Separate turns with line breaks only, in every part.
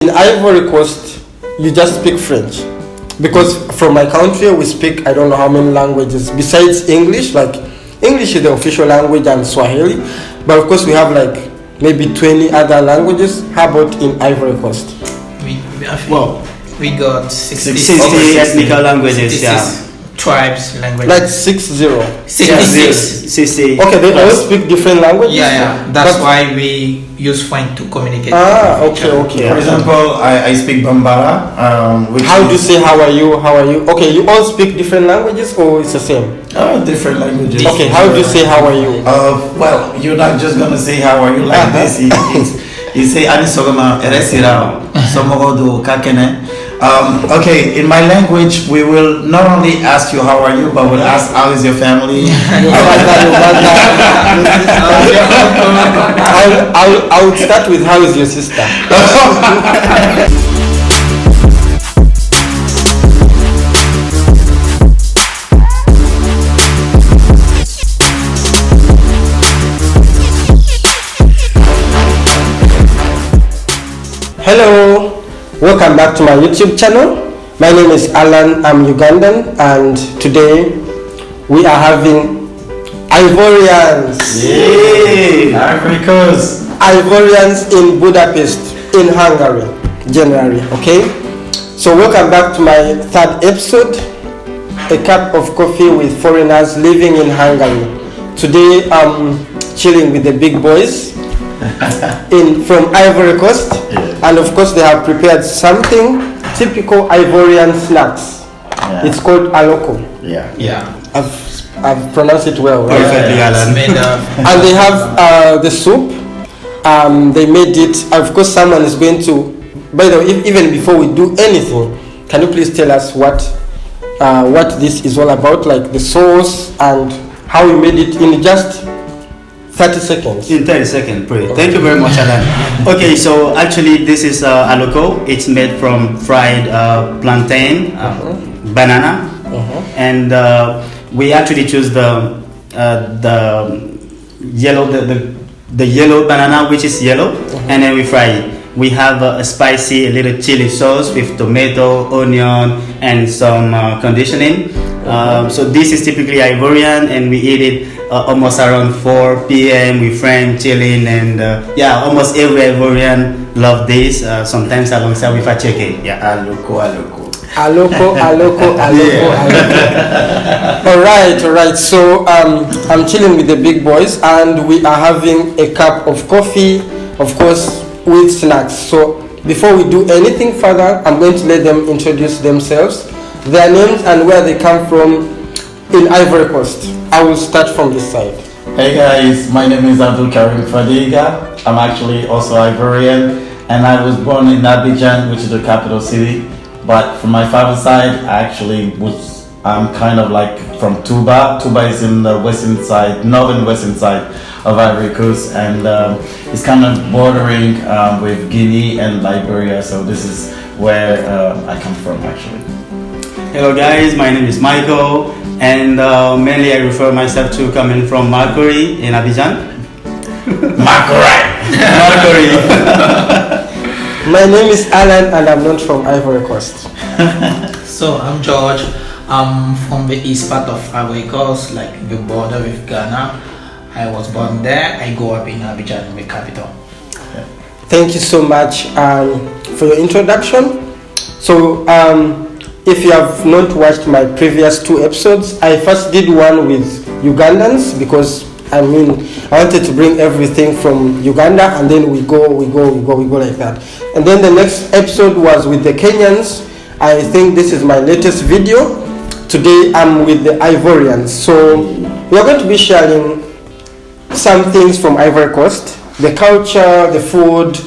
in Ivory Coast, you just speak French. Because from my country, we speak, I don't know how many languages besides English. Like, English is the official language and Swahili. But of course, we have like maybe 20 other languages. How about in Ivory Coast?
We got 60
ethnical languages, yeah.
Tribes, languages.
Like 60.
60.
Okay, they all speak different languages?
Yeah. That's why we use French to communicate.
Okay.
For example, I speak Bambara.
How do you say how are you? Okay, you all speak different languages or it's the same?
Different languages.
Okay, how do you say how are you?
Well, you're not just gonna say how are you like this. You say Ani Sogama Eresira Somogodo Kakene. Okay, in my language, we will not only ask you how are you, but we'll ask how is your family.
I would start with how is your sister. Hello, welcome back to my YouTube channel. My name is Alan, I'm Ugandan, and today we are having Ivorians.
Yay! Ivory Coast.
Ivorians in Budapest, in Hungary, generally, okay? So welcome back to my third episode, a cup of coffee with foreigners living in Hungary. Today I'm chilling with the big boys from Ivory Coast. And of course they have prepared something typical Ivorian snacks. Yeah. It's called aloko.
Yeah.
I've pronounced it well, right?
Perfectly, Alan.
And they have the soup. They made it. Of course, someone is going to. By the way, even before we do anything, can you please tell us what this is all about, like the sauce and how we made it in just 30 seconds.
In 30 seconds, pray. Thank you very much, Alan. Okay, so actually this is aloko. It's made from fried plantain, banana, and we actually choose the yellow banana, which is yellow, and then we fry it. We have a little chili sauce with tomato, onion, and some conditioning. So this is typically Ivorian, and we eat it almost around 4 p.m. with friends chilling, and almost every Ivorian love this. Sometimes alongside with a chicken. Aloko.
All right. So I'm chilling with the big boys, and we are having a cup of coffee, of course, with snacks. So before we do anything further, I'm going to let them introduce themselves, their names, and where they come from in Ivory Coast. I will start from this side.
Hey guys, my name is Abdul Karim Fadiga. I'm actually also Ivorian, and I was born in Abidjan, which is the capital city. But from my father's side, I'm kind of like from Touba. Touba is in the northern western side of Ivory Coast, and it's kind of bordering with Guinea and Liberia. So this is where I come from, actually.
Hello guys, my name is Michael, and mainly I refer myself to coming from Marcory in Abidjan.
Marcory.
My name is Alan, and I'm not from Ivory Coast.
So I'm George. I'm from the east part of Ivory Coast, like the border with Ghana. I was born there. I grew up in Abidjan, the capital.
Thank you so much for your introduction. So if you have not watched my previous 2 episodes, I first did one with Ugandans because I wanted to bring everything from Uganda, and then we go like that. And then the next episode was with the Kenyans. I think this is my latest video. Today I'm with the Ivorians. So we are going to be sharing some things from Ivory Coast, the culture, the food,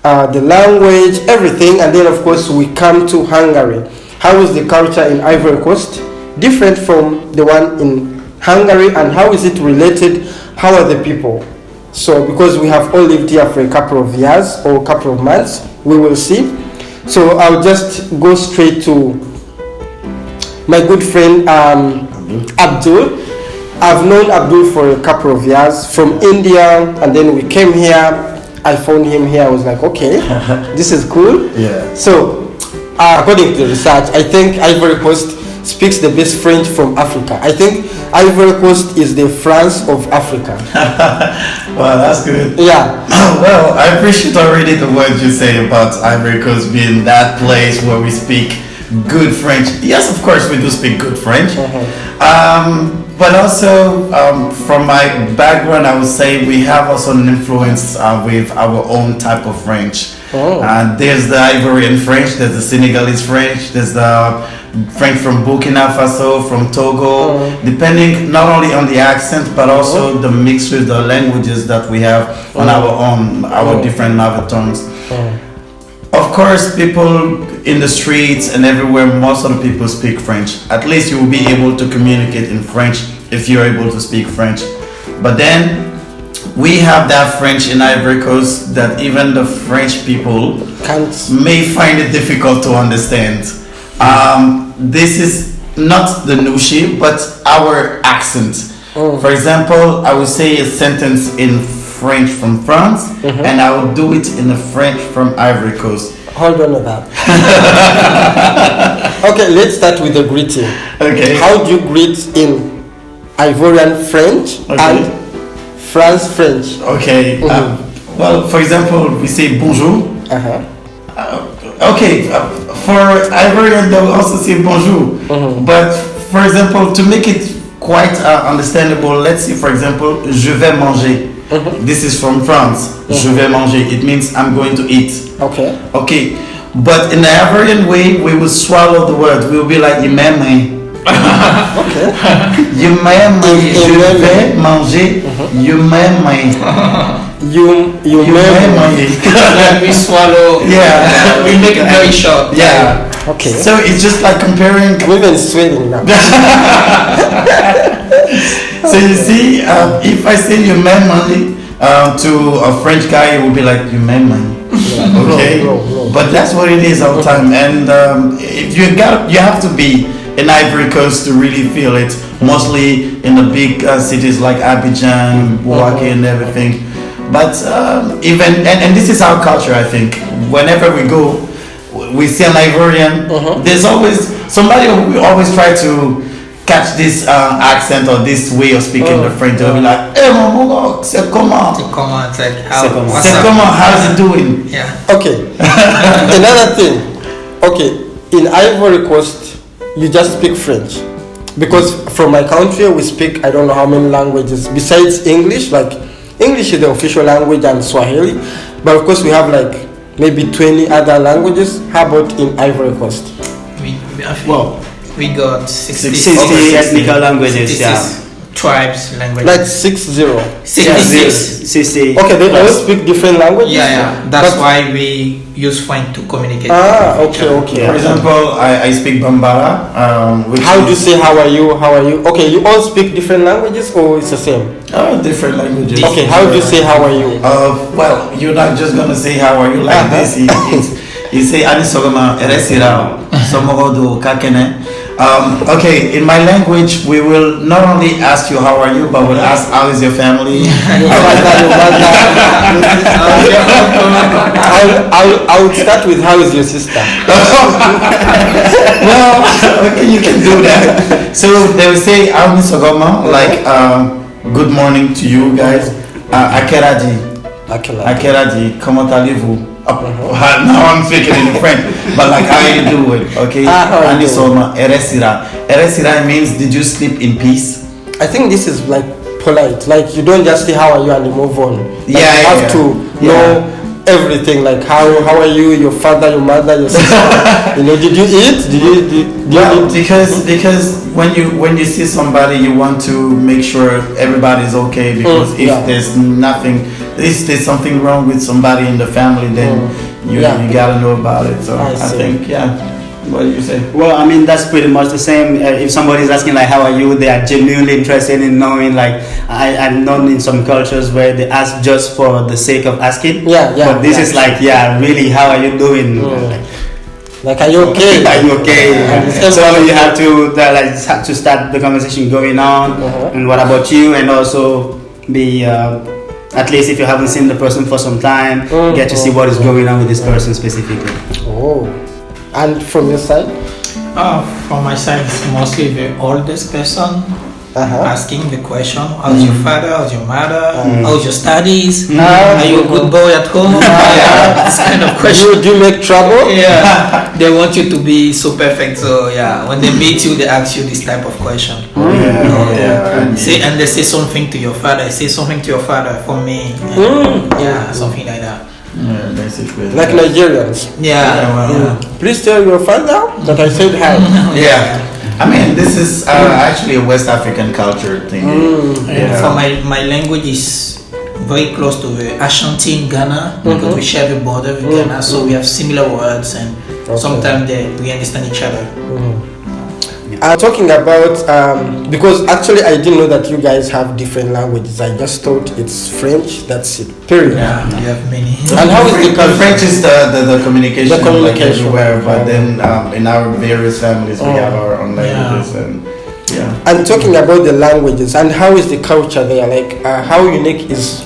the language, everything. And then of course we come to Hungary. How is the culture in Ivory Coast different from the one in Hungary, and how is it related? How are the people? So because we have all lived here for a couple of years or a couple of months, we will see. So I'll just go straight to my good friend Abdul. I've known Abdul for a couple of years from India, and then we came here I found him here, I was like, okay, this is cool.
Yeah.
So, according to the research, I think Ivory Coast speaks the best French from Africa. I think Ivory Coast is the France of Africa.
Well, that's good.
Yeah.
Well, I appreciate already the words you say about Ivory Coast being that place where we speak good French. Yes, of course, we do speak good French. But also, from my background, I would say we have also an influence with our own type of French. There's the Ivorian French, there's the Senegalese French, there's the French from Burkina Faso, from Togo, depending not only on the accent but also the mix with the languages that we have on our own, our different mother tongues. Of course, people in the streets and everywhere, most of the people speak French. At least you will be able to communicate in French if you're able to speak French. But then we have that French in Ivory Coast that even the French people may find it difficult to understand. This is not the Nushi, but our accent. For example, I would say a sentence in French from France, and I will do it in a French from Ivory Coast.
Hold on to that. Okay, let's start with the greeting.
Okay.
How do you greet in Ivorian French and France French?
Okay. Well, for example, we say bonjour. Okay. For Ivorian, they will also say bonjour. But for example, to make it quite understandable, let's say, for example, je vais manger. This is from France. Je vais manger. It means I'm going to eat.
Okay.
Okay. But in the Ivorian way, we will swallow the word. We will be like, okay. Je vais manger. You
Like we swallow.
Yeah.
We make it very short.
Yeah.
Okay.
So it's just like comparing.
Women sweating now.
So you see, if I say you man money to a French guy, it would be like you man money. Okay. But that's what it is all the time. And if you have to be in Ivory Coast to really feel it. Mostly in the big cities like Abidjan, Bouaké, and everything. But even and this is our culture, I think. Whenever we go, we see an Ivorian. There's always somebody who always try to catch this accent or this way of speaking the French. They'll be like, "Hey, mon c'est comment?
To come on, it's like,
C'est comment? How's it doing?"
Yeah.
Okay. Another thing. Okay, in Ivory Coast, you just speak French. Because from my country, we speak I don't know how many languages besides English. Like English is the official language and Swahili, but of course we have like maybe 20 other languages. How about in Ivory Coast?
We got 60
ethnic languages,
66 tribes, languages.
Like 60.
66.
Okay, they all speak different languages.
Yeah. That's why we use French to communicate.
Okay.
For example, I speak Bambara.
How do you say how are you? How are you? Okay, you all speak different languages or it's the same?
Different languages.
Okay, how do you say how are you?
Well, you're not just gonna say how are you like this. You say ani sogama eresira somogodo kakene. Okay, in my language, we will not only ask you how are you, but we'll ask how is your family.
I would start with how is your sister?
Well, okay, you can do that. So they will say Auni Sogoma, like good morning to you guys. Akeradi, comment allez-vous? Now I'm speaking in French, but like how you do it, okay? Anisoma, eresira. Eresira means did you sleep in peace?
I think this is like polite. Like you don't just say how are you and you move on. Like you have to know everything. Like how are you, your father, your mother, your sister. Did you eat? Did you eat?
Because when you see somebody, you want to make sure everybody's okay. Because if there's nothing, if there's something wrong with somebody in the family, then you gotta know about it. So I think What do you say?
Well, I mean that's pretty much the same. If somebody's asking like how are you, they are genuinely interested in knowing. Like I've known in some cultures where they ask just for the sake of asking. But this is like really how are you doing?
Like are you okay?
Are you okay? So you have to start the conversation going on. And what about you? And also be at least if you haven't seen the person for some time, get to see what is going on with this person specifically.
Oh, and from your side?
From my side, it's mostly the oldest person asking the question: how's your father? How's your mother? How's your studies? Are you a good boy at home? This kind of question.
Do you make trouble?
Yeah, they want you to be so perfect. So yeah, when they meet you, they ask you this type of question. And they say something to your father. Say something to your father for me. Yeah, something like that.
Yeah, basically.
Like Nigerians.
Yeah.
Please tell your father that I said hi.
Yeah. I mean, this is actually a West African culture thing.
And for my language is very close to the Ashanti in Ghana because we share the border with Ghana, so we have similar words and sometimes we understand each other.
Talking about because actually I didn't know that you guys have different languages. I just thought it's French. That's it. Period.
Yeah, we have many.
And how is the culture?
French is the communication,
The communication.
like everywhere, but then in our various families we have our own languages and
And talking about the languages and how is the culture there? Like how unique is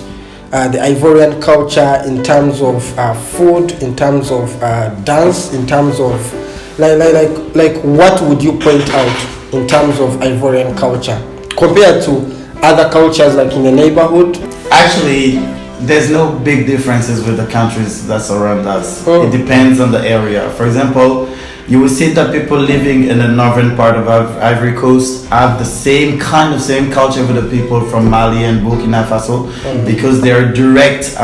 the Ivorian culture in terms of food, in terms of dance, in terms of like what would you point out in terms of Ivorian culture compared to other cultures like in the neighborhood?
Actually, there's no big differences with the countries that surround us. It depends on the area. For example, you will see that people living in the northern part of Ivory Coast have the same culture with the people from Mali and Burkina Faso because there are direct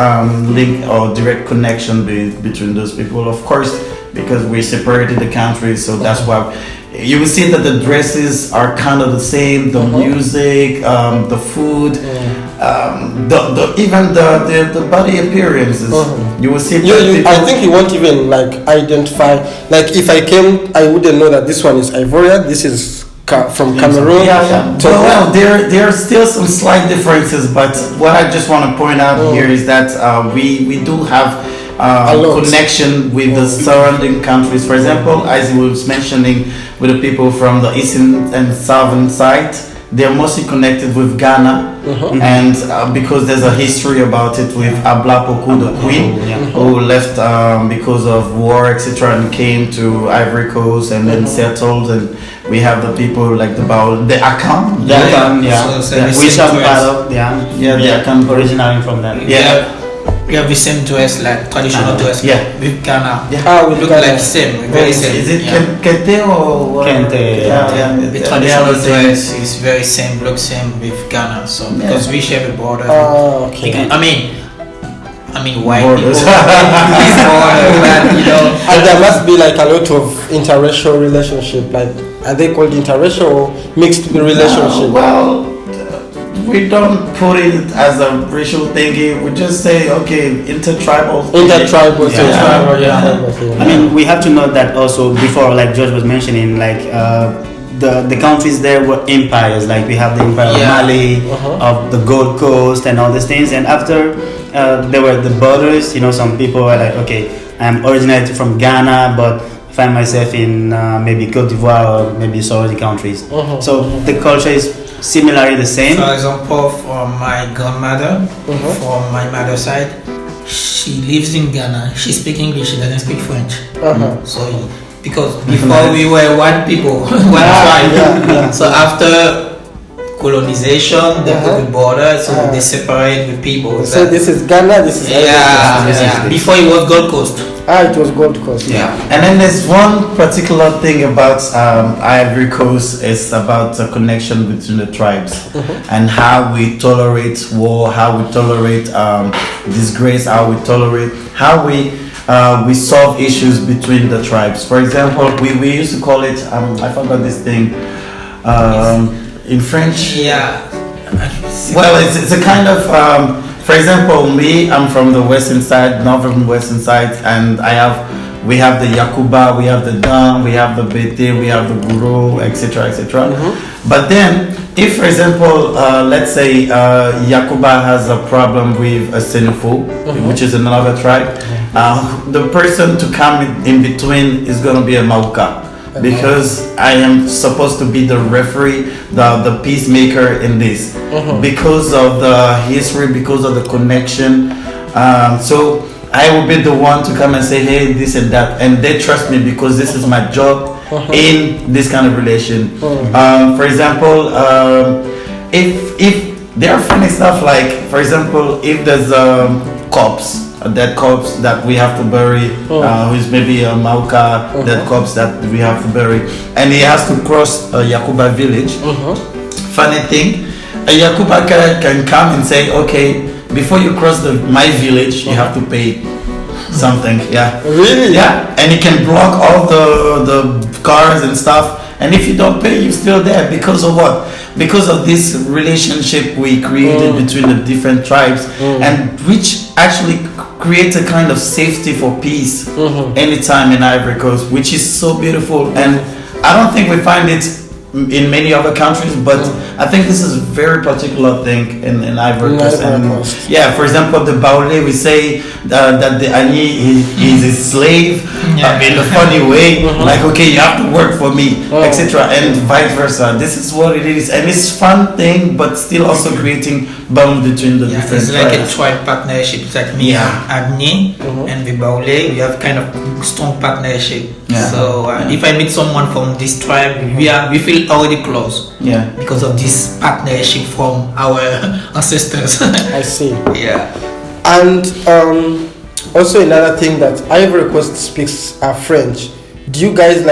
link or direct connection between those people. Of course, because we separated the countries, so that's why you will see that the dresses are kind of the same, the music, the food, even the body appearances. You will see.
I think you won't even like identify. Like if I came, I wouldn't know that this one is Ivorian. This is from Cameroon.
Well, there are still some slight differences, but what I just want to point out here is that we do have connection with the surrounding countries. For example, as he was mentioning, with the people from the eastern and southern side, they're mostly connected with Ghana, and because there's a history about it with Abla Poku, the queen, who left because of war, etc., and came to Ivory Coast and then settled. And we have the people like the Akan,
Which are part of the Akan originally from them.
We have the same dress, like traditional dress with Ghana.
We
look like same, very same.
Is it Kente or
Kente?
The traditional dress is very same, look same with Ghana. So because we share the border. I mean white
Borders.
people. But,
And there must be like a lot of interracial relationship. Like are they called interracial or mixed relationship?
Well, we don't put it as a racial thingy. We just say, okay, intertribal.
I mean, we have to note that also before, like George was mentioning, like the countries there were empires. Like we have the Empire of Mali, of the Gold Coast, and all these things. And after there were the borders. Some people were like, okay, I'm originated from Ghana, but find myself in maybe Cote d'Ivoire or maybe Saudi countries. So the culture is similarly the same.
For example, for my grandmother, from my mother's side, she lives in Ghana. She speaks English. She doesn't speak French. So because before we were one people, one tribe. So after colonization, they put the border, so they separate the people.
So this is Ghana. This is
Before it was Gold Coast.
It was Gold Coast.
And then there's one particular thing about Ivory Coast. It's about the connection between the tribes and how we tolerate war, how we tolerate disgrace, how we we solve issues between the tribes. For example, we used to call it I forgot this thing in French. Well, it's a kind of for example, I'm from the western side, northern western side, and we have the Yakuba, we have the Dan, we have the Bete, we have the Guru, etc., etc. But then, if for example, let's say Yakuba has a problem with a Senefu, which is another tribe, the person to come in between is going to be a Mauka. because I am supposed to be the referee, the peacemaker in this, because of the history, because of the connection. So I will be the one to come and say, hey, this and that, and they trust me because this is my job in this kind of relation. For example, if there are funny stuff like, for example, if there's dead corpse that we have to bury, who's maybe a Mauka dead corpse that we have to bury, and he has to cross a Yakuba village. Funny thing, a Yakuba can come and say, okay, before you cross my village, you have to pay something. Yeah.
Really?
Yeah. And it can block all the cars and stuff. And if you don't pay, you're still there because of what? Because of this relationship we created between the different tribes, and which actually creates a kind of safety for peace anytime in Ivory Coast, which is so beautiful. And I don't think we find it in many other countries, but I think this is a very particular thing in Ivory Coast. Yeah, for example, the Baule, we say that the Ani is a slave in a funny way, like, okay, you have to work for me, etc., and vice versa. This is what it is, and it's fun thing, but still also creating bond between the different
it's like a tribe partnership. It's like me and Agni and the Baule, we have kind of strong partnership. So if I meet someone from this tribe, we feel already close. Because of this partnership from our ancestors.
I see.
Yeah.
And also another thing that Ivory Coast speaks French. Do you guys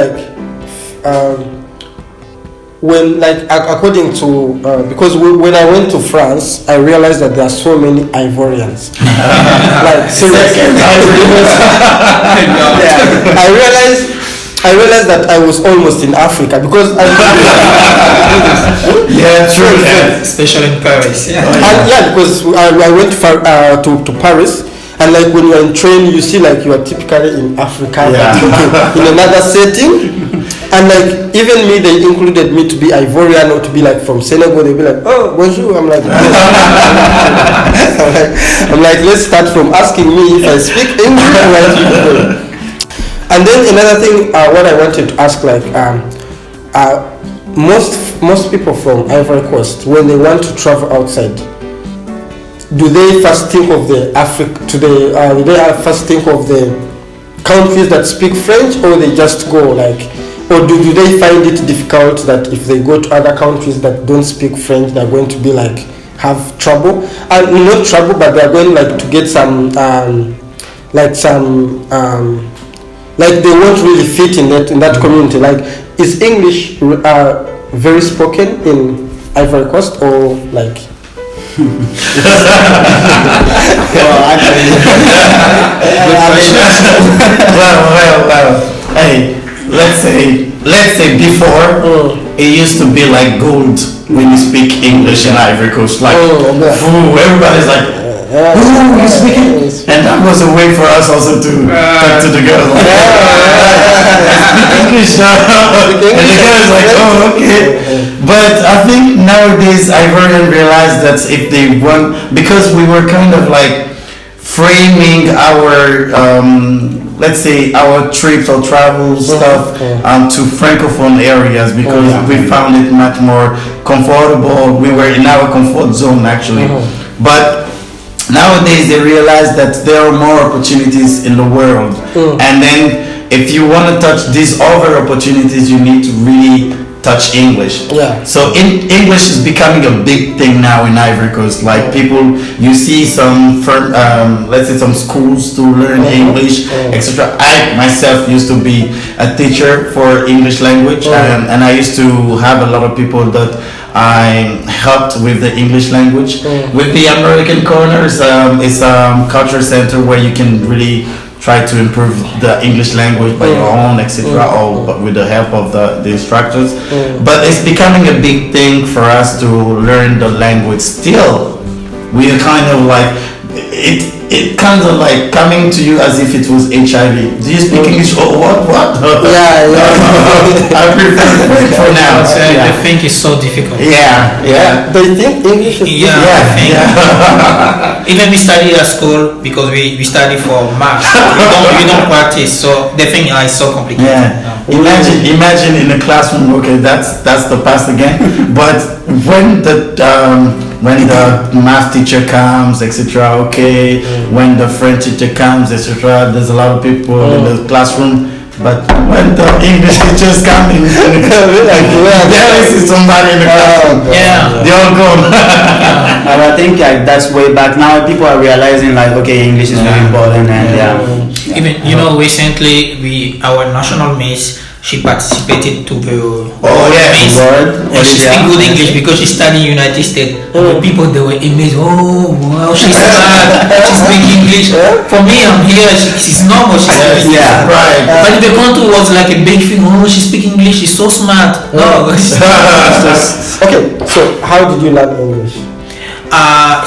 when according to because when I went to France, I realized that there are so many Ivorians. Like seriously, I realized that I was almost in Africa because
especially in Paris.
Because I went to Paris. And like when you're in train, you see like you are typically in Africa, in another setting. And like even me, they included me to be Ivorian or to be like from Senegal. They'd be like, oh, bonjour. I'm like, I'm like, let's start from asking me if I speak English. And then another thing, what I wanted to ask, like, most people from Ivory Coast, when they want to travel outside, do they first think of the do they first think of the countries that speak French, or they just go like, or do they find it difficult that if they go to other countries that don't speak French, they're going to be like have trouble, and not trouble, but they're going like to get some like they won't really fit in that community. Like, is English very spoken in Ivory Coast, or like?
Well, actually, well. Hey, let's say before it used to be like gold when you speak English in Ivory Coast. Like, everybody's like, "Ooh, you speaking?" And that was a way for us also to talk to the girls. Like, English now. And the girls like, oh, okay. But I think nowadays Ivorian realized that if they want, because we were kind of like framing our let's say our trips or travel stuff to francophone areas, because we found it much more comfortable. We were in our comfort zone actually. But nowadays they realize that there are more opportunities in the world, and then if you want to touch these other opportunities, you need to really touch English. So English is becoming a big thing now in Ivory Coast. Like people, you see some let's say some schools to learn English, etc. I myself used to be a teacher for English language, and I used to have a lot of people that I helped with the English language. With the American Corners, it's a culture center where you can really try to improve the English language by your own, etc., or but with the help of the instructors. But it's becoming a big thing for us to learn the language. Still, we are kind of like it kind of like coming to you as if it was HIV. Do you speak English? Oh, what?
Yeah.
I prefer French for now.
The thing is so difficult.
Yeah.
They think English is
I think. Even we study at school because we study for math. we don't practice, so the thing is so complicated.
Yeah. Imagine in the classroom. Okay, that's the past again. But when the math teacher comes, etc. Okay, when the French teacher comes, etc. There's a lot of people in the classroom. But when the English teachers come in, there is somebody in the classroom. They all gone.
And I think that's way back now. People are realizing like, okay, English is very important, and
Even recently our national miss, she participated to the miss, and she speak good English because she studied in United States. The people, they were amazed. Oh wow, she's smart. She speak English. For me, I'm here. She's normal. She's
Right.
But in the country was like a big thing. Oh, she speak English. She's so smart. No.
Okay, so how did you learn English?
I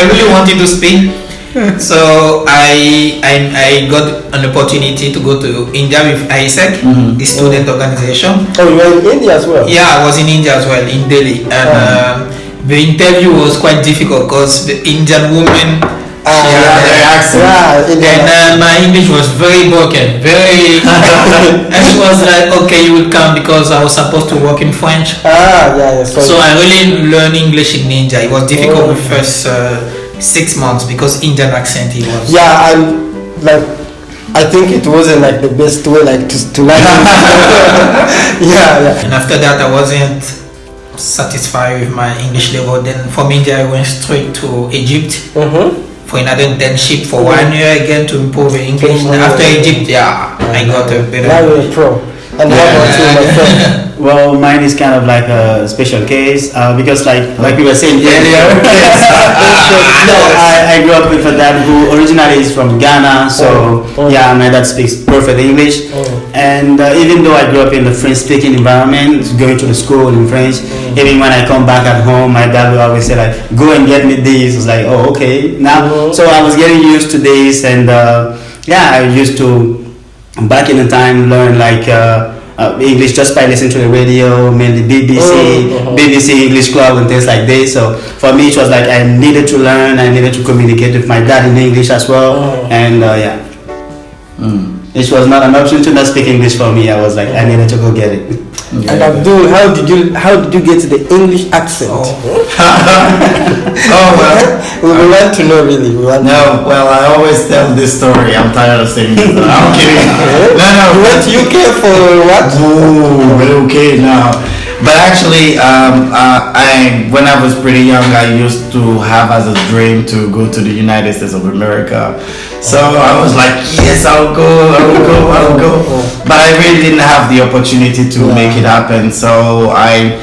really wanted to speak. So I got an opportunity to go to India with ISEC, the student organization.
Oh, you were in India as well?
Yeah, I was in India as well, in Delhi. And the interview was quite difficult because the Indian woman,
their accent.
and my English was very broken, and she was like, okay, you will come because I was supposed to work in French. So I really learned English in India. It was difficult the first 6 months because Indian accent it was.
Yeah, and like I think it wasn't like the best way like to learn.
And after that I wasn't satisfied with my English level. Then from India I went straight to Egypt for another internship for 1 year again to improve the English. And after Egypt, I got a better.
Now you're a pro. And how about you, my friend?
Well, mine is kind of like a special case because like we were saying earlier, I grew up with a dad who originally is from Ghana, so my dad speaks perfect English. And even though I grew up in the French-speaking environment, going to the school in French, even when I come back at home, my dad will always say like, "Go and get me this." I was like, "Oh, okay." Now, so I was getting used to this, and I used to back in the time learn like English just by listening to the radio, mainly BBC English Club and things like this. So for me it was like I needed to learn, I needed to communicate with my dad in English as well. And it was not an option to not speak English for me. I was like I needed to go get it.
And Abdul, how did you get the English accent? We want to know really.
Well, I always tell this story. I'm tired of saying this. I'm kidding. No.
You went to UK for what?
Oh, okay now. But actually, when I was pretty young, I used to have as a dream to go to the United States of America. So I was like, yes, I'll go. But I really didn't have the opportunity to make it happen. So I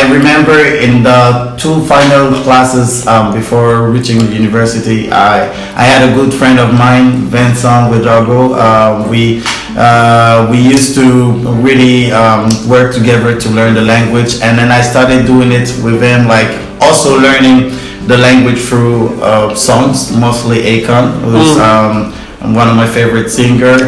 remember in the 2 final classes before reaching the university, I had a good friend of mine, Vincent Wedrago. We used to really work together to learn the language, and then I started doing it with him, like also learning the language through songs, mostly Akon, who's one of my favorite singers.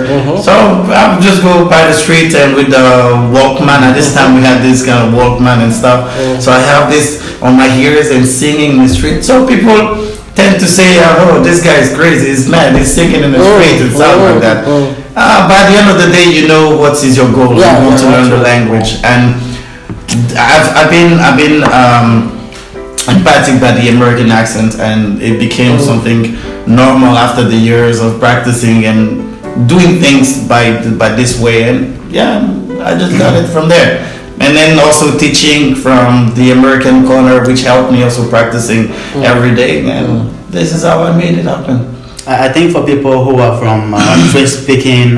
So I would just go by the street and with the Walkman. At this time we had this kind of Walkman and stuff. So I have this on my ears and singing in the street. So people tend to say, "Oh, this guy is crazy. He's mad. He's singing in the street." It sounds like that. By the end of the day, you know what is your goal. You want to learn the language, and I've been impacted by the American accent, and it became something normal after the years of practicing and doing things by this way. And I just got it from there. And then also teaching from the American corner, which helped me also practicing every day. And this is how I made it happen.
I think for people who are from French-speaking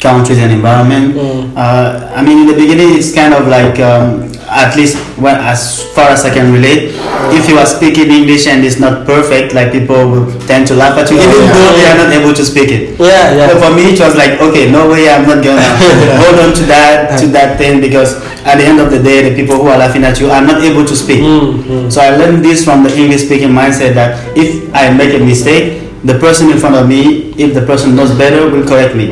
countries and environment, I mean, in the beginning it's kind of like at least as far as I can relate, if you are speaking English and it's not perfect, like people will tend to laugh at you, even though they are not able to speak it.
Yeah.
But for me, it was like, okay, no way, I'm not gonna hold on to that thing, because at the end of the day, the people who are laughing at you are not able to speak. So I learned this from the English speaking mindset, that if I make a mistake, the person in front of me, if the person knows better, will correct me.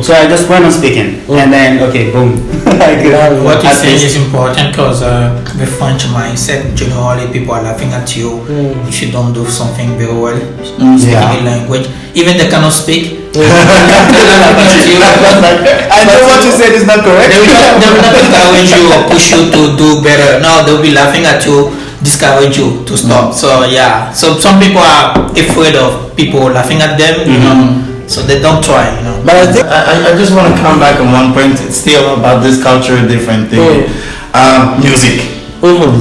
So I just went on speaking, and then okay, boom.
What you're saying is important, because the French mindset, generally people are laughing at you if you don't do something very well, speaking a language, even they cannot speak.
I know what you said is not correct.
They will not encourage you or push you to do better. No, they'll be laughing at you, discourage you to stop. So yeah, so some people are afraid of people laughing at them, you know, so they don't try, you know.
But I think
I just want to come back on one point. It's still about this culture different thing. Music.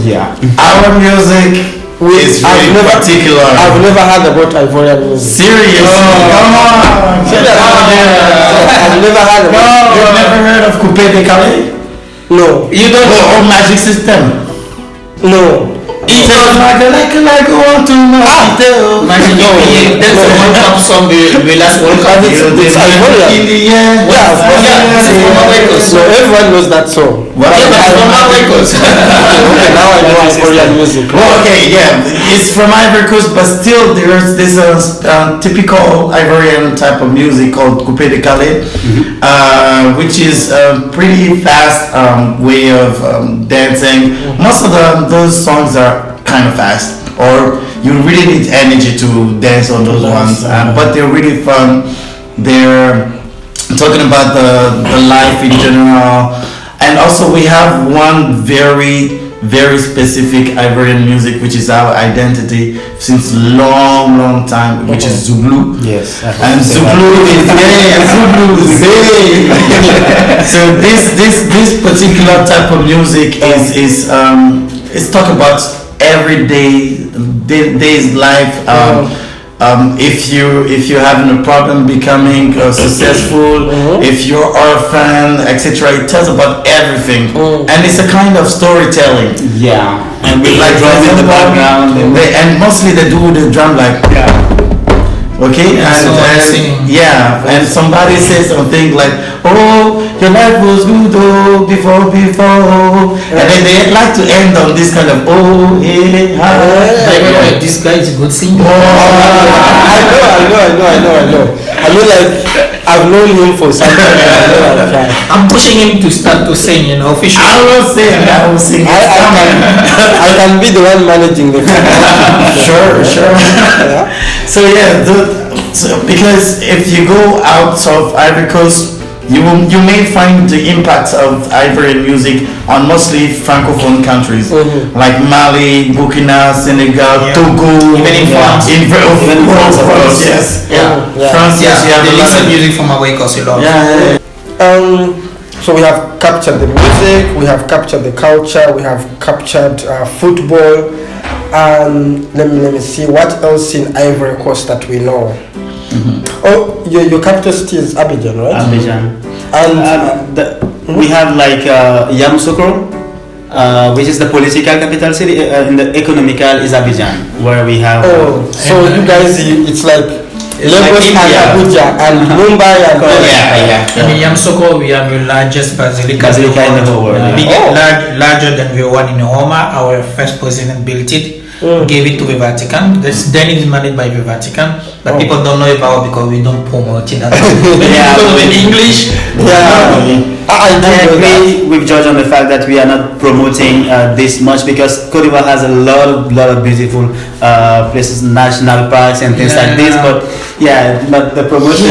Yeah.
Our music is very particular.
I've never heard about Ivorian music.
Seriously? Come on.
I've never heard about
You've never heard of Cote de Calais?
No.
You don't know or Magic System?
No.
It's like want to know.
Imagine there's a World Cup song, the last World Cup.
It's Ivorian.
Yeah,
of course.
It's from Ivory Coast.
So everyone knows that song.
Yeah, but it's from Ivory Coast.
Okay, now I know Ivorian music.
Well, okay, yeah, it's from Ivory Coast, but still there's this typical Ivorian type of music called Coupé de Calais, which is a pretty fast way of dancing. Most of those songs are kind of fast, or you really need energy to dance on those ones, but they're really fun. They're talking about the life in general, and also we have one very specific Ivorian music, which is our identity since long time, which is Zulu.
Yes.
And Zulu is so this particular type of music is it's talk about day's life. If you're having a problem becoming successful, if you're orphan, etc., it tells about everything, and it's a kind of storytelling.
Yeah, and with
Like
drums in the background,
and mostly they do the drum like okay, and somebody says something like, oh, your life was good, oh, before, and then they like to end on this kind of, oh, hey, hi.
This guy is a good singer.
I know. I mean, like, I've known him for some time.
I'm pushing him to start to sing, you know, officially.
I will sing.
I can be the one managing the
Sure.
Yeah.
So yeah, because if you go out of Ivory Coast, you may find the impact of Ivorian music on mostly francophone countries like Mali, Burkina, Senegal, Togo,
even in France.
Even in France, of course, yes. France, yes, you have
they
a lot
listen
of
music from Ivory Coast a lot.
So we have captured the music, we have captured the culture, we have captured football. Let me see what else in Ivory Coast that we know. Oh, your capital city is Abidjan, right?
Abidjan.
And
we have like Yamoussoukro, which is the political capital city, and the economical is Abidjan, where we have.
So you guys, it's like Lagos
like
and Abuja and Mumbai and
In Yamoussoukro, we have the largest basilica
in the whole world.
Larger than the one in Roma. Our first president built it. Gave it to the Vatican. Then it is managed by the Vatican, but people don't know about it because we don't promote it. In English.
I agree with George on the fact that we are not promoting this much, because Cote d'Ivoire has a lot of beautiful places, national parks and things like this. But but the promotion.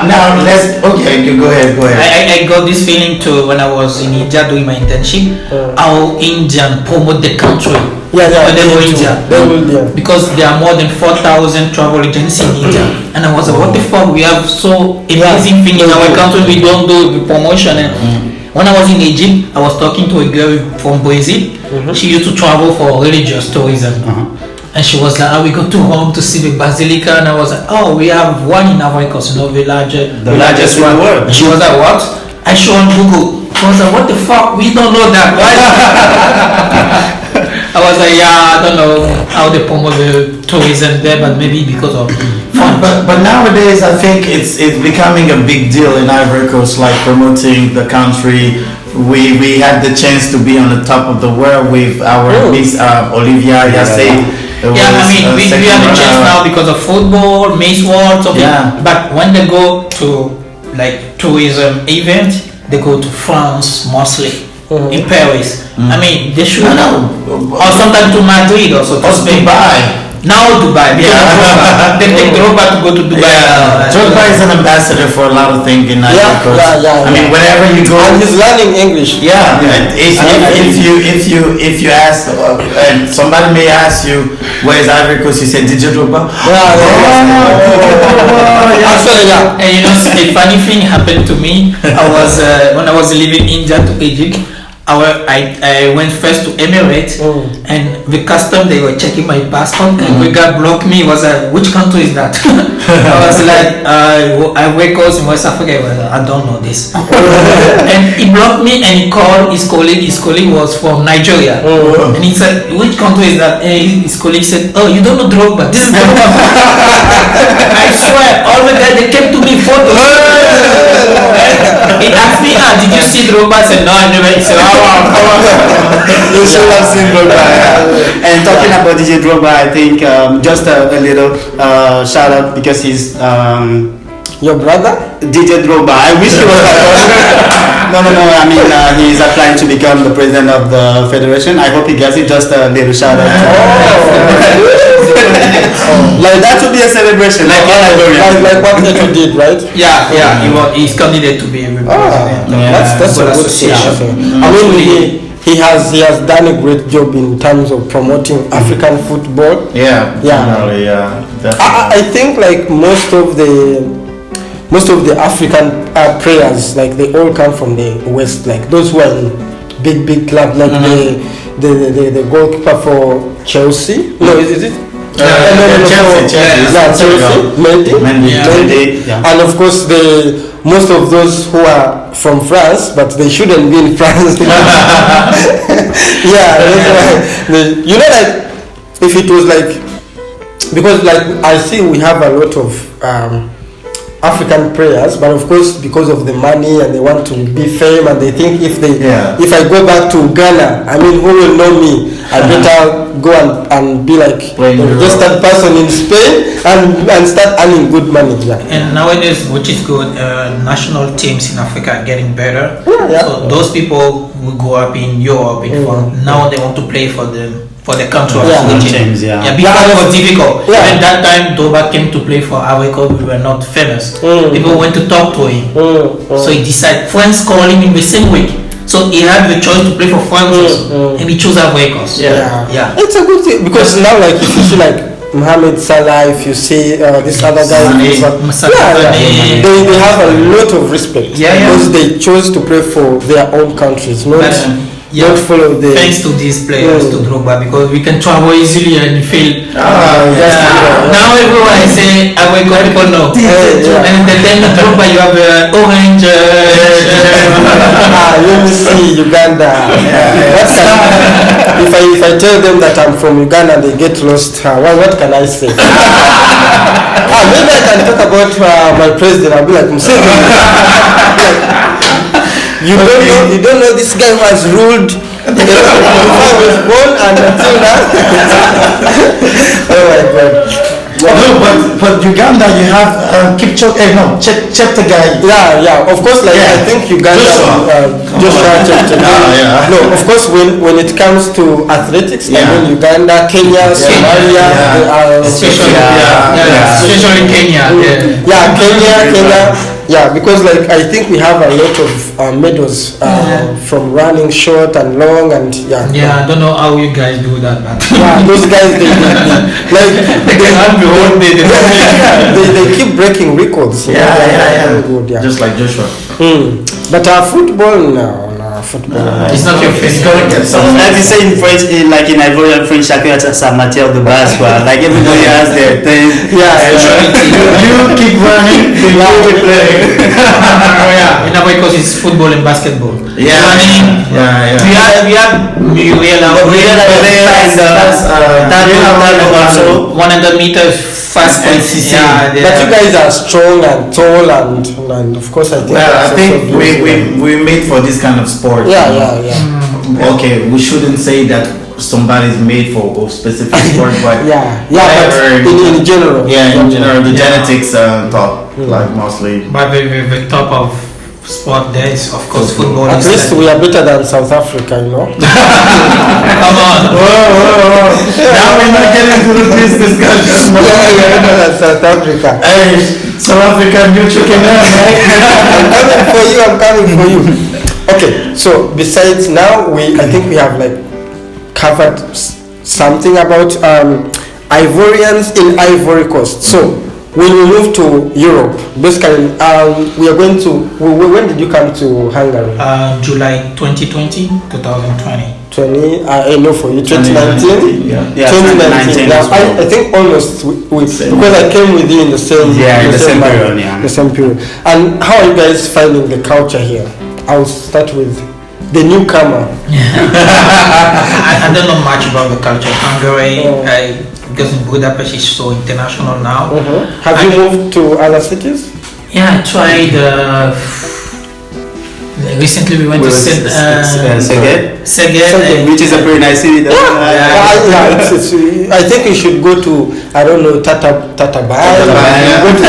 Now let's. Okay, you go ahead.
I got this feeling too when I was in India doing my internship. How Indian promote the country. When they go India. Because there are more than 4,000 travel agencies in India. And I was like, what the fuck? We have so amazing thing in our country. We don't do the promotion. And when I was in Egypt, I was talking to a girl from Brazil. She used to travel for religious tourism. And she was like, we go to Rome to see the basilica. And I was like, we have one in Ivory Coast, the largest
one in the world.
She was like, what? I show on Google. I was like, what the fuck? We don't know that. Why? I was like, yeah, I don't know how they promote the tourism there, but maybe because of fun.
But nowadays, I think it's becoming a big deal in Ivory Coast, like promoting the country. We had the chance to be on the top of the world with our Miss Olivia Yassé.
Yeah, I mean, we have a chance now because of football, Miss World, something.
Yeah.
But when they go to like tourism event, they go to France mostly, in Paris. I mean, they should or sometimes to Madrid also to Spain.
Dubai.
Now Dubai, because of Drogba. They take Drogba to go to Dubai.
Drogba is an ambassador for a lot of things in Ivory Coast. I mean, whenever you go,
And he's learning English.
yeah. If you ask, and somebody may ask you, where is Ivory Coast? You say, did you Drogba?
Actually, yeah.
And you know, a funny thing happened to me. I was when I was leaving India to Egypt. I went first to Emirates, and the custom they were checking my passport, and the guy blocked me. Was like, which country is that? I was like, Ivory Coast in West Africa. I don't know this. And he blocked me, and he called his colleague. His colleague was from Nigeria, and he said, which country is that? And his colleague said, oh, you don't know Drogba. This is Drogba. I swear, all the guys they came to me photos. He asked me, did you see Drogba? I said, no, I never. He said,
You should have seen Drogba. And talking about DJ Drogba, I think just a little shout out because he's
Your brother?
DJ Drogba. I wish he was my brother. No. I mean, he's applying to become the president of the federation. I hope he gets it. Just a little shout out. Like that would be a celebration, like all Ivorians.
Like what you did, right?
Yeah. He's candidate to be a president.
That's a good thing. I mean, he has done a great job in terms of promoting African football.
Yeah. Definitely.
I think like most of the African players, like they all come from the West, like those who are in big clubs, like the goalkeeper for Chelsea. No, is it?
Chelsea.
Mendy. And of course most of those who are from France, but they shouldn't be in France. You know, like if it was like, because like I see we have a lot of African players, but of course because of the money and they want to be famous and they think if I go back to Ghana, I mean, who will know me? I better go and be like a registered person in Spain and start earning good money.
And nowadays, which is good, national teams in Africa are getting better. So those people who go up in Europe, now they want to play for the country of
teams.
Before it was difficult. Even that time Drogba came to play for Ivory Coast, we were not famous. People went to talk to him. So he decided, friends called him in the same week. So he had the choice to play for France and he chose Ivory Coast.
It's a good thing because now like if you see like Mohamed Salah, if you see this other guy, they have a lot of respect because they chose to play for their own countries, not follow the.
Thanks to these players, to Drogba, because we can travel easily and feel. Now everyone I say Ivory Coast people know. And then Drogba you have orange.
Let me see Uganda. If I tell them that I'm from Uganda, they get lost. What can I say? Maybe I can talk about my president. I'll be like, you don't know this guy who has ruled before I was born and until now. Oh my God.
But Uganda, you have Cheptegei.
Of course, like I think Uganda, Joshua Cheptegei. No, of course, when it comes to athletics, I mean Uganda, Kenya, Somalia,
especially Kenya.
Kenya. Yeah, because like I think we have a lot of medals from running short and long and
I don't know how you guys do that, but
those guys they
can have the whole day.
They keep breaking records.
Good, just like Joshua.
But football, no. football.
It's not your
It's
favorite.
gonna get some.
Like we say in French, like in Ivorian French, chacun a sa matière de base, quoi. Like everybody has their thing.
You keep running, then you keep playing.
In Ivory Coast, it's football and basketball.
Yeah.
Running.
Yeah.
We have Muriel
over there and Tado also.
100 meters fast point CC.
But you guys are strong and tall and of course I think.
Well, I
that's
think
also good.
we made for this kind of sport.
Yeah.
Okay, we shouldn't say that somebody's made for a specific sport, but
but in general.
Yeah, in general, the genetics top, like mostly.
But the top of sport there is of course football.
At least we are better than South Africa, you know.
Come on.
Whoa. Now we're not getting into this discussion.
better than South Africa.
Hey, South Africa, new chicken, right?
I'm coming for you. Okay, so besides now, I think we have like covered something about Ivorians in Ivory Coast. So when we move to Europe, basically, we are going to. When did you come to Hungary?
July 2020, 2020.
20. I know for you, 2019.
Yeah,
2019.
2019
Now,
as well.
I think almost because I came with you in the same.
Yeah, in the same
month,
period, yeah.
The same period. And how are you guys finding the culture here? I'll start with the newcomer.
I don't know much about the culture of Hungary. Because in Budapest is so international now.
Have you moved to other cities?
Yeah, I tried. Recently we went to Szeged,
which is a pretty nice city.
I think you should go to, I don't know, Tatabai. Go to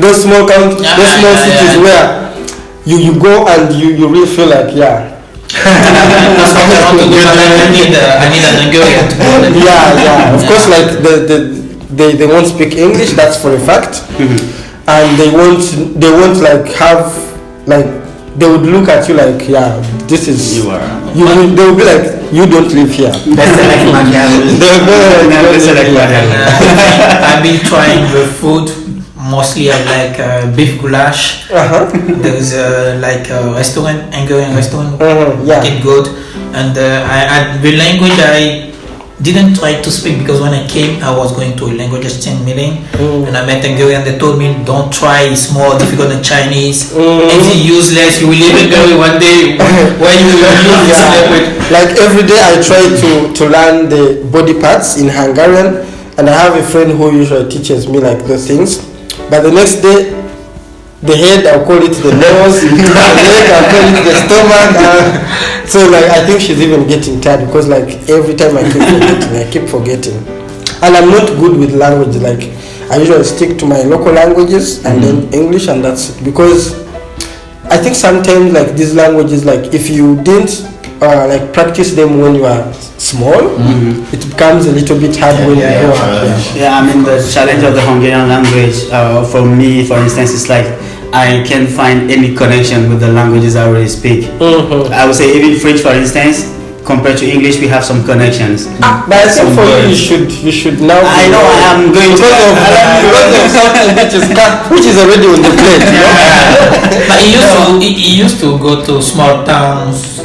those small cities where you go and you really feel like
That's what I want to do, but I need an Hungarian to go.
Of course, like they won't speak English, that's for a fact. And they won't like have like, they would look at you like, this is they will be like, you don't live here.
I've been trying the food. Mostly I like beef goulash. There's like a restaurant, Hungarian restaurant, it good. And the language I didn't try to speak because when I came I was going to a language exchange meeting and I met Hungarian. They told me don't try, it's more difficult than Chinese. It's useless, you will live in Hungary one day when you will use this language.
Like every day I try to learn the body parts in Hungarian, and I have a friend who usually teaches me like those things. But the next day, the head, I'll call it the nose, the leg, I'll call it the stomach. So like, I think she's even getting tired because like every time I keep forgetting. And I'm not good with language. Like I usually stick to my local languages and then English, and that's it. Because I think sometimes like these languages, like if you didn't like practice them when you are small, it becomes a little bit hard when you grow up.
I mean the challenge of the Hungarian language for me, for instance, is like I can't find any connection with the languages I already speak. I would say even French, for instance, compared to English, we have some connections.
But I think for you should now.
I know I am going
because of something which is already on the plate.
But he used to go to small towns.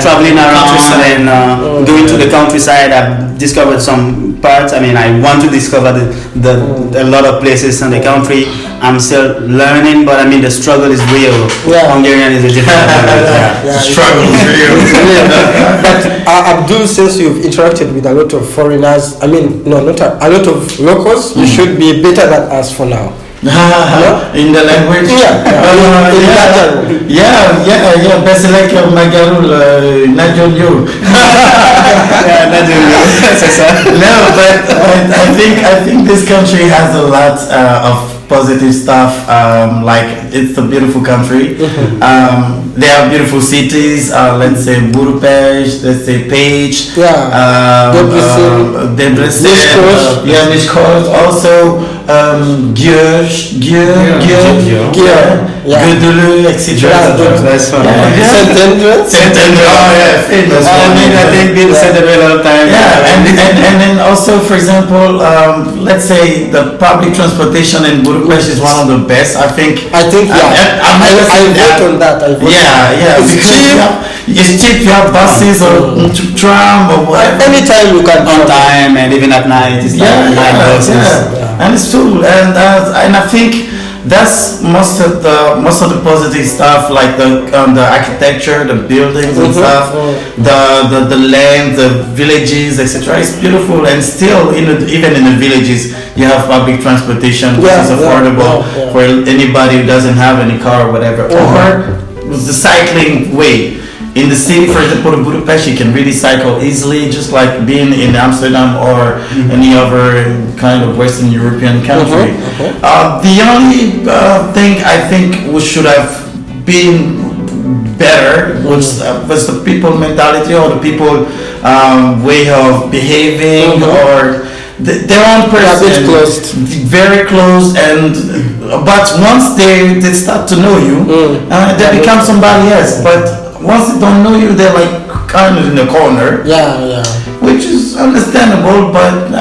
Traveling around and going to the countryside. I've discovered some parts. I mean, I want to discover a lot of places in the country. I'm still learning, but I mean the struggle is real. Hungarian is a different language.
Struggle is real.
But Abdul, since you've interacted with a lot of foreigners, I mean, no, not a lot of locals, you should be better than us for now.
In the language? Best like Magarul, Najonyo. No, but I think this country has a lot of positive stuff. Like it's a beautiful country. There are beautiful cities. Let's say Budapest. Let's say Page. Debrecen. Miskolc. Also Gödöllő, etc.
That's fun.
Saint-Andrew. Famous.
I think people said that a lot of times.
And then also, for example, let's say the public transportation in Budapest is one of the best. I think.
I vote on that.
Because it's cheap. You have buses or tram or whatever.
Anytime you can
On time and even at night, it's like night buses.
And it's true. And I think that's most of the positive stuff, like the architecture, the buildings and stuff, the land, the villages, etc. It's beautiful, and still even in the villages you have public transportation, which is affordable for anybody who doesn't have any car or whatever, or the cycling way. In the city, for example, Budapest, you can really cycle easily, just like being in Amsterdam or any other kind of Western European country. The only thing I think we should have been better was the people mentality, or the people way of behaving, or their own person.
A bit closed.
Very close, but once they start to know you, they become somebody else. But once they don't know you, they're like kind of in the corner. Which is understandable, but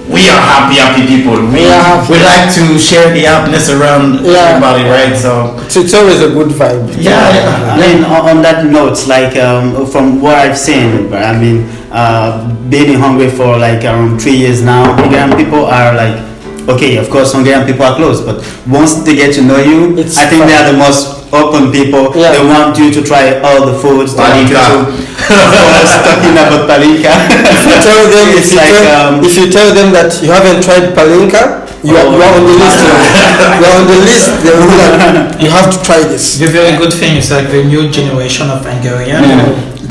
we are happy people. We like to share the happiness around everybody, right? So
it's always a good vibe.
I mean, on that note, like from what I've seen, I mean, being in Hungary for like around 3 years now, Hungarian people are like, okay, of course, Hungarian people are close, but once they get to know you, I think they are the most open people. They want you to try all the foods. They want you to, of course, talking about palinka.
If you tell them that you haven't tried palinka, you are on the list. You are on the list. They will be like, you have to try this.
The very good thing is like the new generation of Hungarian.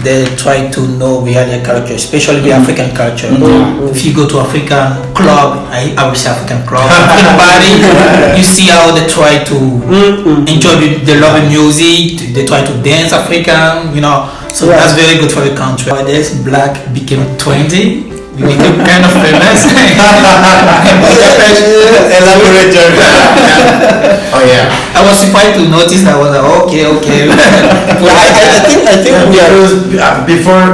They try to know their culture, especially the African culture. If you go to African club, I will say African club, African party, you see how they try to enjoy the love of music, they try to dance African, so that's very good for the country. Nowadays, black became trendy. We became kind of famous.
Elaborate.
I
was surprised to notice that. I was like, okay.
I think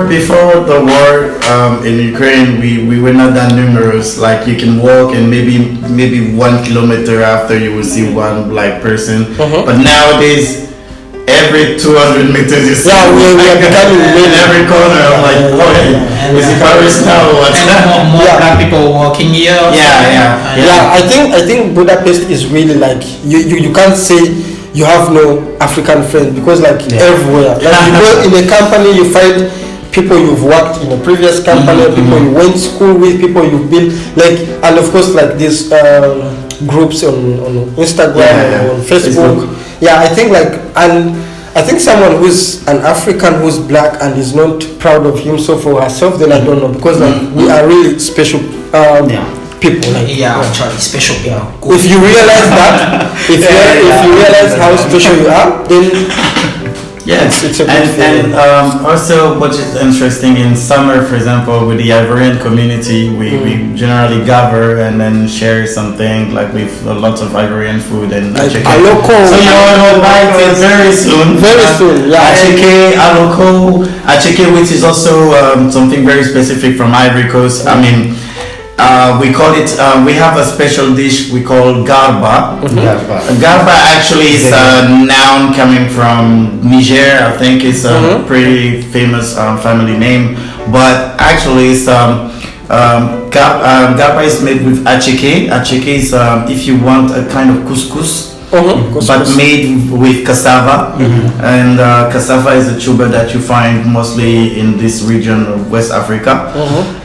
before the war in Ukraine, we were not that numerous. Like you can walk and maybe 1 kilometer after you will see one black person. But nowadays, every 200 meters you see
we are becoming
in every corner. I'm like, boy, is it Paris now or what?
And more black people walking here.
I think Budapest is really like you can't say you have no African friends, because like everywhere, like you go in a company, you find people you've worked in a previous company, people you went to school with, people you've been like, and of course like these groups on Instagram, on Facebook. I think someone who's an African who's black and is not proud of himself or herself, then I don't know, because like we are really special people. Like,
actually special people.
If you realize that, if you realize how special you are, then
yes,
it's a good
and also what is interesting, in summer, for example, with the Ivorian community, we generally gather and then share something, like with lots of Ivorian food and acheke. So you're invited very soon. Acheke, which is also something very specific from Ivory Coast. I mean, we call it, we have a special dish we call garba. Garba actually is a noun coming from Niger. I think it's a pretty famous family name, but actually it's garba is made with acheke. Acheke is if you want a kind of couscous, but made with cassava, and cassava is a tuber that you find mostly in this region of West Africa,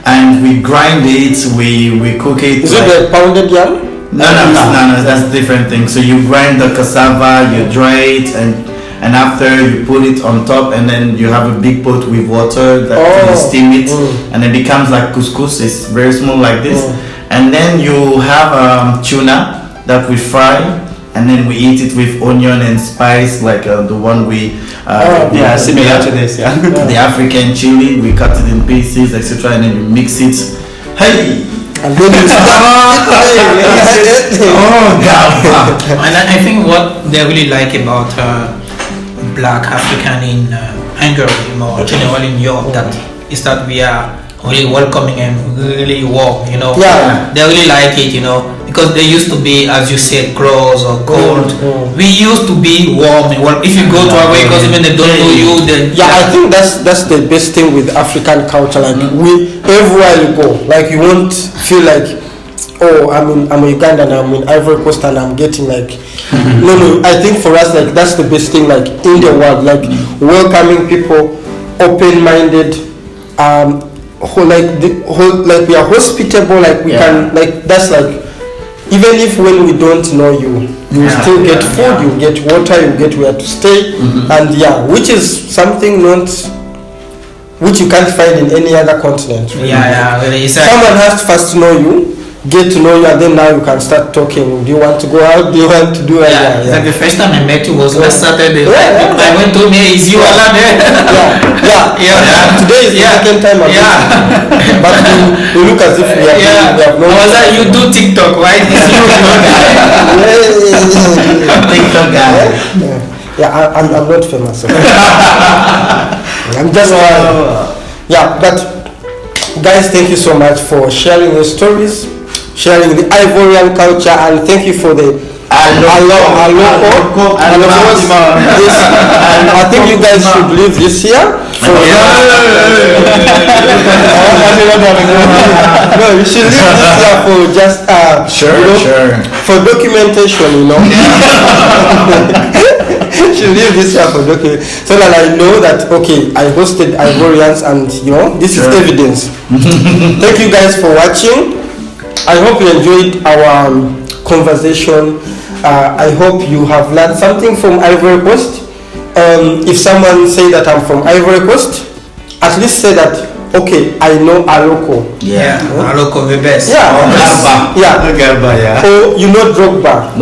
and we grind it, we cook it.
Is it the pounded yam?
No, that's a different thing. So you grind the cassava, you dry it, and after you put it on top, and then you have a big pot with water that you steam it, and it becomes like couscous. It's very small like this, and then you have tuna that we fry. And then we eat it with onion and spice, like the one we
similar to this,
the African chili. We cut it in pieces, etc., and then you mix it. Hey, and then
and I think what they really like about black African in Hungary, more generally in Europe, that is that we are really welcoming and really warm, you know.
Yeah.
They really like it, you know, because they used to be, as you said, cross or cold. We used to be warm and well. If you go to Ivory Coast, even they don't know you, then
Yeah, I think that's the best thing with African culture. Like we everywhere you go, like you won't feel like, oh, I'm a Ugandan, I'm in Ivory Coast and I'm getting like no. I think for us, like that's the best thing, like in the world, like welcoming people, open-minded, like we are hospitable, like we can, like that's like, even if when we don't know you, you still get food, you get water, you get where to stay, and which is something which you can't find in any other continent. Really.
Really.
Someone has to first know you, get to know you, and then now you can start talking. Do you want to go out? Do you want to do it?
Like the first time I met you was last Saturday. I went to me, is you
Yeah.
allowed there?
Today is the second time I'm but we look as if we have no.
I was like, you do TikTok, right?
TikTok guy.
I'm not famous. I'm just but guys, thank you so much for sharing your stories, sharing the Ivorian culture, and thank you for the aloko. I think you guys should leave this here. No, you should leave this here for just for documentation, you know. Should leave this here for documentation, so that I know that okay, I hosted Ivorians, and you know this is evidence. Thank you guys for watching. I hope you enjoyed our conversation. I hope you have learned something from Ivory Coast. If someone say that I'm from Ivory Coast, at least say that okay, I know Aloko.
Aloko the best.
Or you know Drogba.